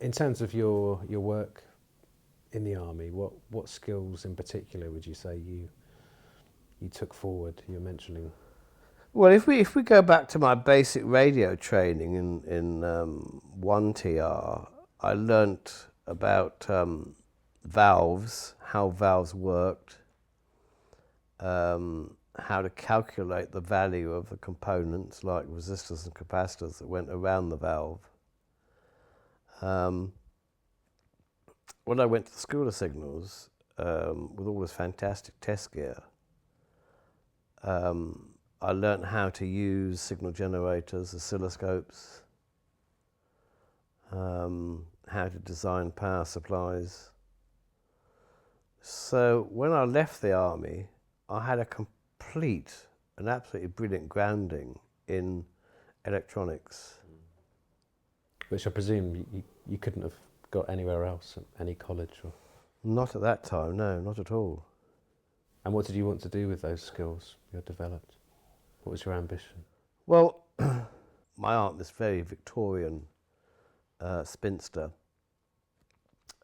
In terms of your work in the army, what skills in particular would you say you took forward? You're mentioning. Well, if we go back to my basic radio training in 1TR, I learnt about valves, how valves worked, how to calculate the value of the components like resistors and capacitors that went around the valve. When I went to the School of Signals with all this fantastic test gear, I learnt how to use signal generators, oscilloscopes, how to design power supplies. So when I left the army, I had an absolutely brilliant grounding in electronics. Which I presume you couldn't have got anywhere else at any college? Or... Not at that time, no, not at all. And what did you want to do with those skills you had developed? What was your ambition? Well, my aunt, this very Victorian spinster,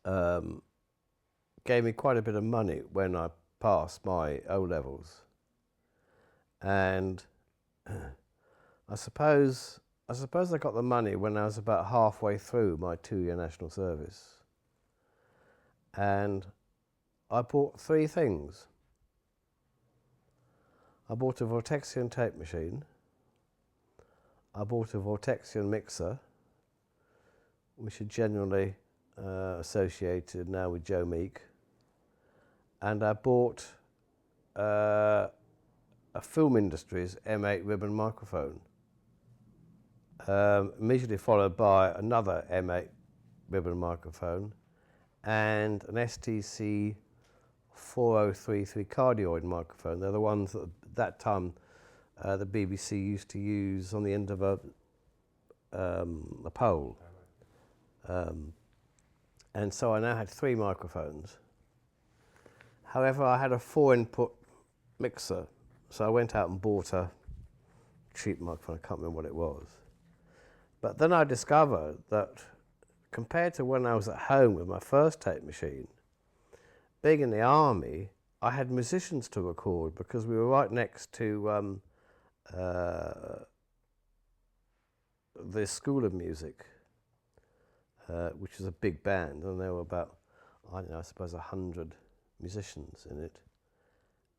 gave me quite a bit of money when I passed my O-levels. And I suppose I got the money when I was about halfway through my 2-year national service. And I bought 3 things. I bought a Vortexion tape machine. I bought a Vortexion mixer, which are generally associated now with Joe Meek. And I bought a Film Industries M8 ribbon microphone, immediately followed by another M8 ribbon microphone and an STC 4033 cardioid microphone. They're the ones that at that time the BBC used to use on the end of a pole. And so I now had 3 microphones. However, I had a 4-input mixer, so I went out and bought a cheap microphone. I can't remember what it was. But then I discovered that compared to when I was at home with my first tape machine, being in the army, I had musicians to record because we were right next to the School of Music, which is a big band, and there were about, I don't know, I suppose 100 musicians in it.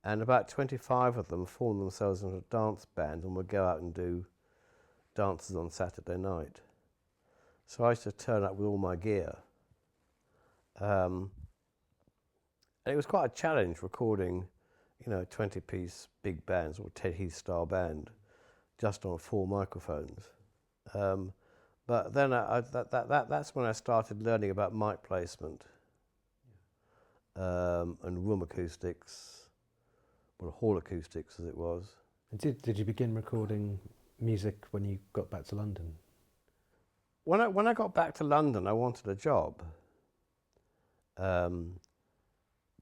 And about 25 of them formed themselves into a dance band and would go out and do dances on Saturday night. So I used to turn up with all my gear. And it was quite a challenge recording, 20-piece big bands or Ted Heath style band just on 4 microphones. But then that's when I started learning about mic placement and room acoustics, or hall acoustics as it was. And did you begin recording music when you got back to London? When I got back to London, I wanted a job.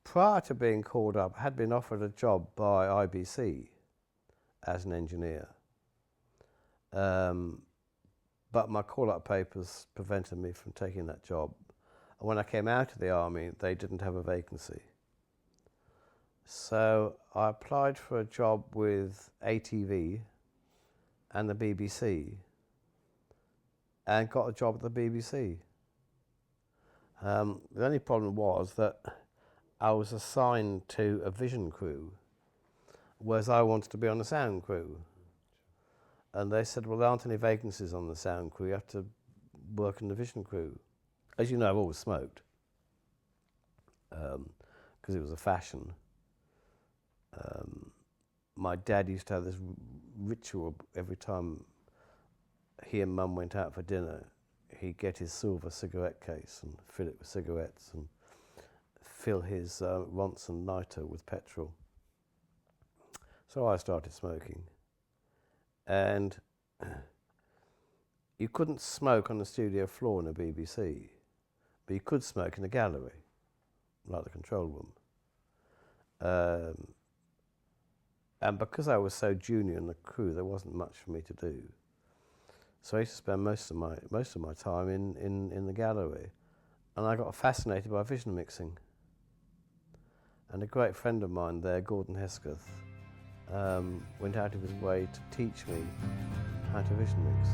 Prior to being called up, I had been offered a job by IBC as an engineer. But my call-up papers prevented me from taking that job. And when I came out of the army, they didn't have a vacancy. So I applied for a job with ATV and the BBC and got a job at the BBC. The only problem was that I was assigned to a vision crew, whereas I wanted to be on the sound crew. And they said, well, there aren't any vacancies on the sound crew, you have to work in the vision crew. As you know, I've always smoked, because it was a fashion. My dad used to have this ritual every time he and Mum went out for dinner. He'd get his silver cigarette case and fill it with cigarettes and fill his Ronson lighter with petrol. So I started smoking. And you couldn't smoke on the studio floor in a BBC, but you could smoke in a gallery, like the control room. And because I was so junior in the crew, there wasn't much for me to do. So I used to spend most of my time in the gallery, and I got fascinated by vision mixing. And a great friend of mine there, Gordon Hesketh, went out of his way to teach me how to vision mix.